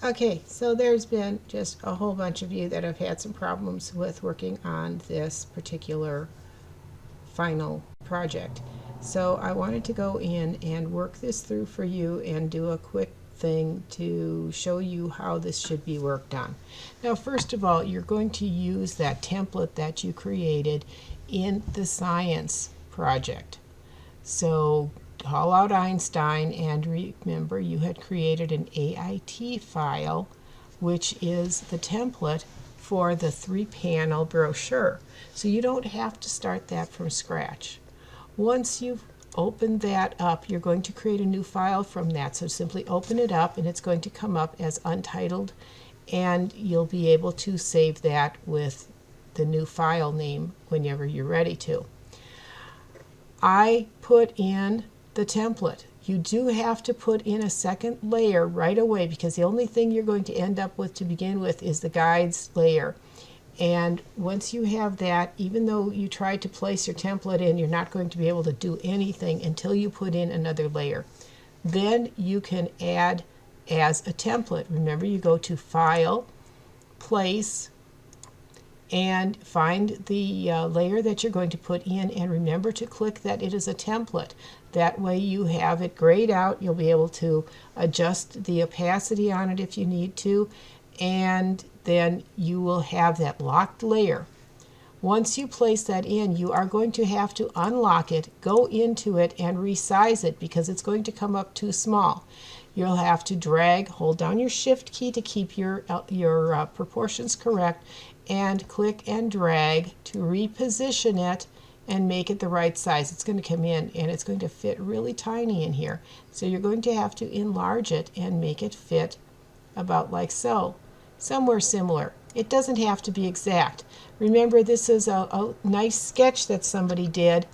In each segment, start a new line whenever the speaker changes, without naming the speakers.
Okay, so there's been just a whole bunch of you that have had some problems with working on this particular final project. So I wanted to go in and work this through for you and do a quick thing to show you how this should be worked on. Now, first of all, you're going to use that template that you created in the science project. So call out Einstein, and remember you had created an AIT file, which is the template for the 3-panel brochure. So you don't have to start that from scratch. Once you've opened that up, you're going to create a new file from that. So simply open it up, and it's going to come up as untitled, and you'll be able to save that with the new file name whenever you're ready to. I put in the template. You do have to put in a second layer right away, because the only thing you're going to end up with to begin with is the guides layer. And once you have that, even though you try to place your template in, you're not going to be able to do anything until you put in another layer. Then you can add as a template. Remember, you go to File, Place, and find the layer that you're going to put in, and remember to click that it is a template. That way you have it grayed out. You'll be able to adjust the opacity on it if you need to, and then you will have that locked layer. Once you place that in, you are going to have to unlock it, go into it, and resize it, because it's going to come up too small. You'll have to drag, hold down your Shift key to keep your proportions correct, and click and drag to reposition it and make it the right size. It's going to come in, and it's going to fit really tiny in here. So you're going to have to enlarge it and make it fit about like so. Somewhere similar. It doesn't have to be exact. Remember, this is a nice sketch that somebody did,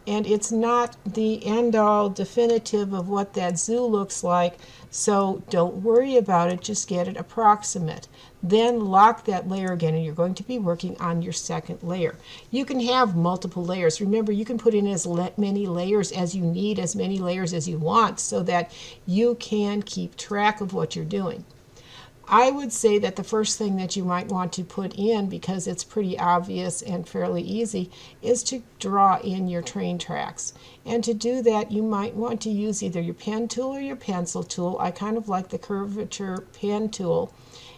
and it's not the end-all definitive of what that zoo looks like, so don't worry about it, just get it approximate. Then lock that layer again, and you're going to be working on your second layer. You can have multiple layers. Remember, you can put in as many layers as you need, as many layers as you want, so that you can keep track of what you're doing. I would say that the first thing that you might want to put in, because it's pretty obvious and fairly easy, is to draw in your train tracks. And to do that, you might want to use either your pen tool or your pencil tool. I kind of like the curvature pen tool.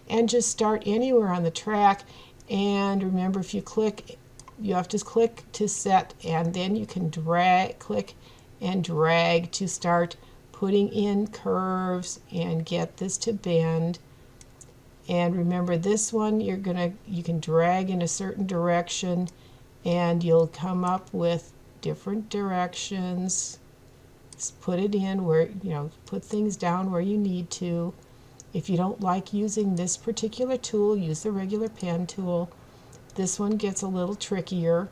And just start anywhere on the track. And remember, if you click, you have to click to set, and then you can drag, click and drag to start putting in curves and get this to bend. And remember, this one you can drag in a certain direction, and you'll come up with different directions. Just put it in where, put things down where you need to. If you don't like using this particular tool, use the regular pen tool. This one gets a little trickier.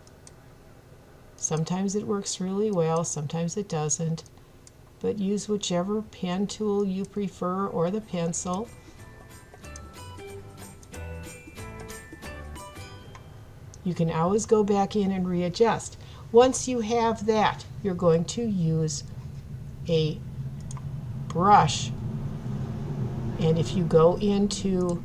Sometimes it works really well, sometimes it doesn't. But use whichever pen tool you prefer, or the pencil. You can always go back in and readjust. Once you have that, you're going to use a brush. And if you go into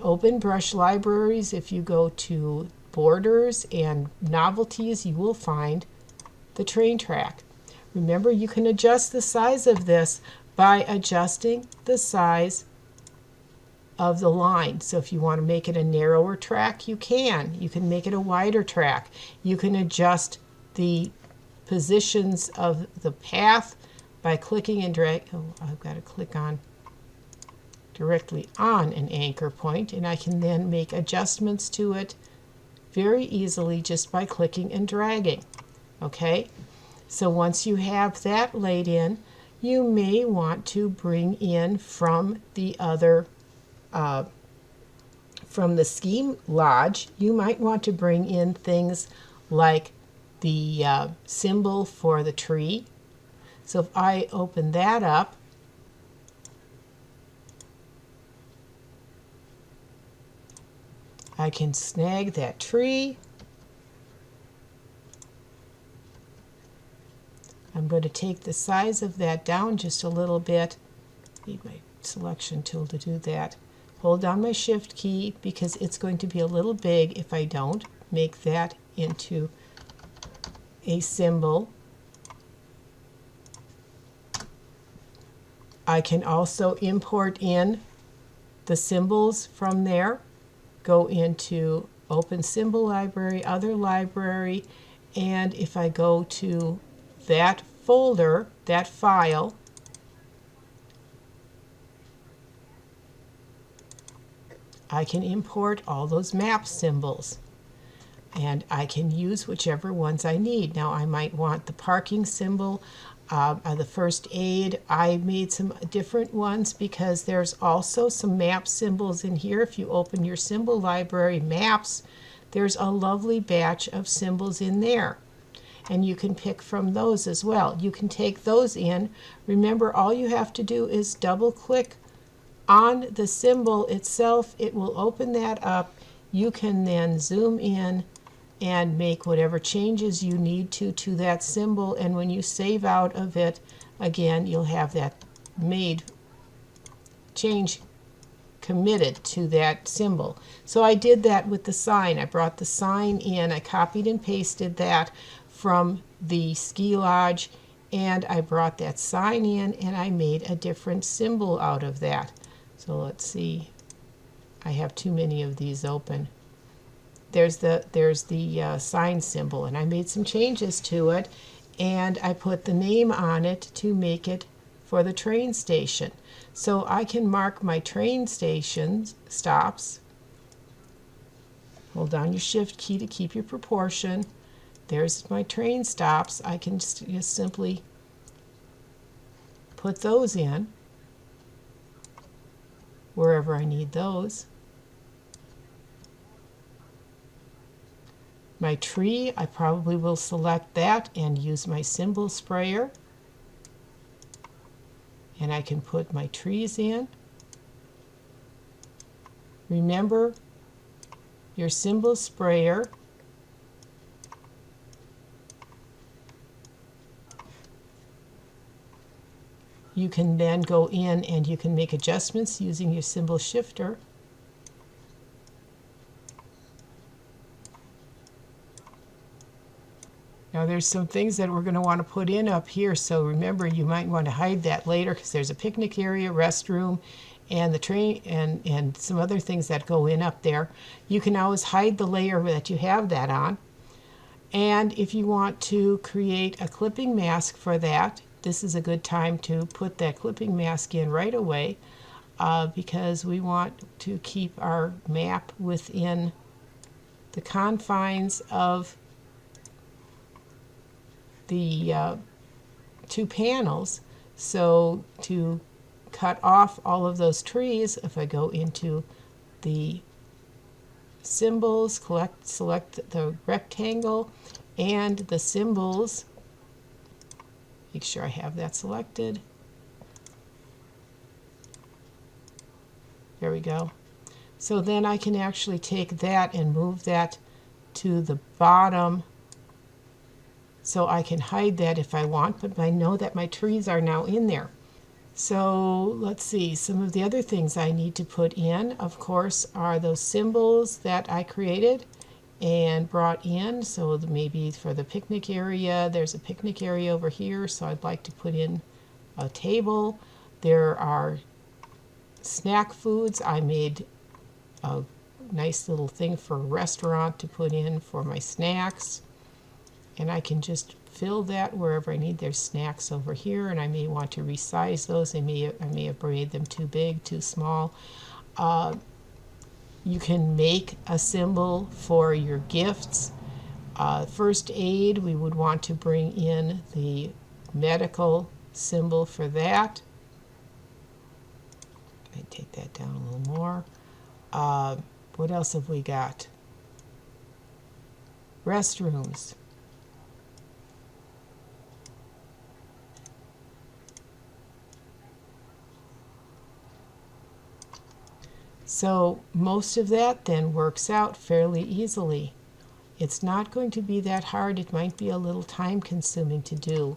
Open Brush Libraries, if you go to Borders and Novelties, you will find the train track. Remember, you can adjust the size of this by adjusting the size of the line. So if you want to make it a narrower track, you can. You can make it a wider track. You can adjust the positions of the path by clicking and drag. Oh, I've got to click on directly on an anchor point, and I can then make adjustments to it very easily just by clicking and dragging. Okay, so once you have that laid in, you may want to bring in from the other from the Scheme Lodge, you might want to bring in things like the symbol for the tree. So if I open that up, I can snag that tree. I'm going to take the size of that down just a little bit. Need my selection tool to do that. Hold down my shift key because it's going to be a little big if I don't make that into a symbol. I can also import in the symbols from there. Go into Open Symbol Library, Other Library, and if I go to that folder, that file, I can import all those map symbols. And I can use whichever ones I need. Now I might want the parking symbol, the first aid. I made some different ones because there's also some map symbols in here. If you open your symbol library maps, there's a lovely batch of symbols in there. And you can pick from those as well. You can take those in. Remember, all you have to do is double click on the symbol itself. It will open that up. You can then zoom in and make whatever changes you need to that symbol, and when you save out of it, again, you'll have that change committed to that symbol. So I did that with the sign. I brought the sign in, I copied and pasted that from the ski lodge, and I brought that sign in and I made a different symbol out of that. So let's see, I have too many of these open. There's the sign symbol, and I made some changes to it, and I put the name on it to make it for the train station. So I can mark my train station stops. Hold down your shift key to keep your proportion. There's my train stops. I can just simply put those in wherever I need those. My tree, I probably will select that and use my symbol sprayer. And I can put my trees in. Remember your symbol sprayer. You can then go in and you can make adjustments using your symbol shifter. Now there's some things that we're going to want to put in up here, so remember you might want to hide that later because there's a picnic area, restroom, and the train and some other things that go in up there. You can always hide the layer that you have that on. And if you want to create a clipping mask for that, this is a good time to put that clipping mask in right away because we want to keep our map within the confines of the two panels. So to cut off all of those trees, if I go into the symbols, select the rectangle and the symbols, make sure I have that selected. There we go. So then I can actually take that and move that to the bottom. So I can hide that if I want, but I know that my trees are now in there. So let's see, some of the other things I need to put in, of course, are those symbols that I created and brought in. So maybe for the picnic area, there's a picnic area over here, so I'd like to put in a table. There are snack foods. I made a nice little thing for a restaurant to put in for my snacks. And I can just fill that wherever I need. There's snacks over here, and I may want to resize those. I may have made them too big, too small. You can make a symbol for your gifts. First aid, we would want to bring in the medical symbol for that. I take that down a little more. What else have we got? Restrooms. So most of that then works out fairly easily. It's not going to be that hard. It might be a little time consuming to do.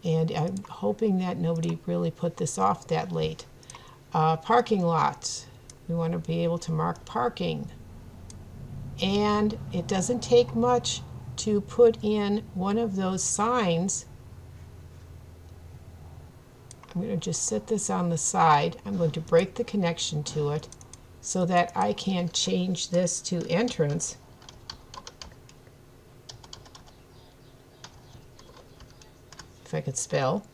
And I'm hoping that nobody really put this off that late. parking lots. We want to be able to mark parking. And it doesn't take much to put in one of those signs. I'm going to just set this on the side. I'm going to break the connection to it so that I can change this to entrance. If I could spell.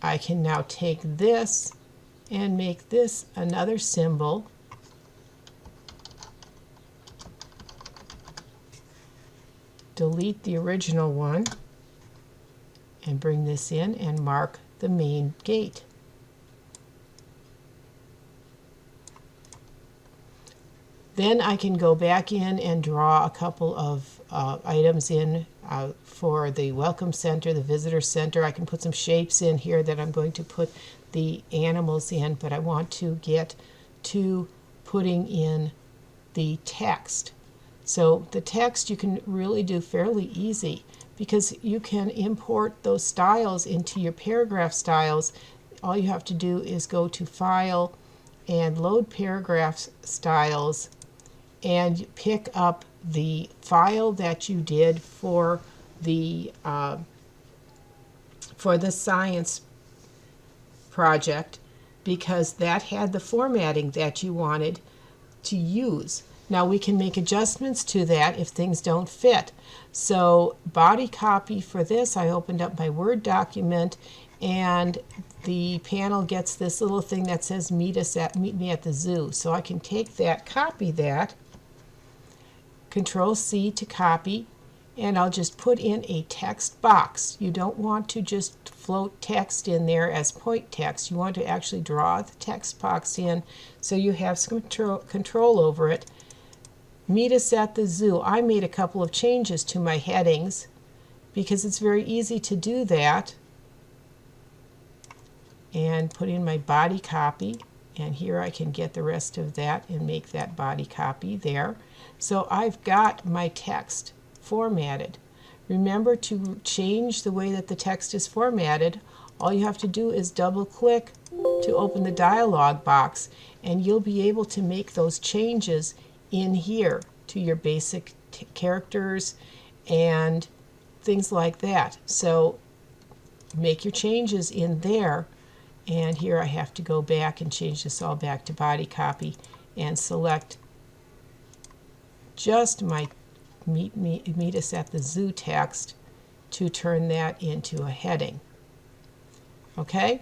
I can now take this and make this another symbol. Delete the original one and bring this in and mark the main gate. Then I can go back in and draw a couple of items in for the Welcome Center, the Visitor Center. I can put some shapes in here that I'm going to put the animals in, but I want to get to putting in the text. So the text you can really do fairly easy because you can import those styles into your paragraph styles. All you have to do is go to File and Load Paragraph Styles and pick up the file that you did for the science project, because that had the formatting that you wanted to use. Now we can make adjustments to that if things don't fit. So body copy for this, I opened up my Word document and the panel gets this little thing that says meet me at the zoo. So I can take that, copy that, Control C to copy, and I'll just put in a text box. You don't want to just float text in there as point text. You want to actually draw the text box in so you have some control over it. Meet us at the zoo. I made a couple of changes to my headings because it's very easy to do that. And put in my body copy, and here I can get the rest of that and make that body copy there. So I've got my text formatted. Remember to change the way that the text is formatted. All you have to do is double click to open the dialog box, and you'll be able to make those changes in here to your basic characters and things like that. So make your changes in there. And here I have to go back and change this all back to body copy and select just my meet us at the zoo text to turn that into a heading. Okay?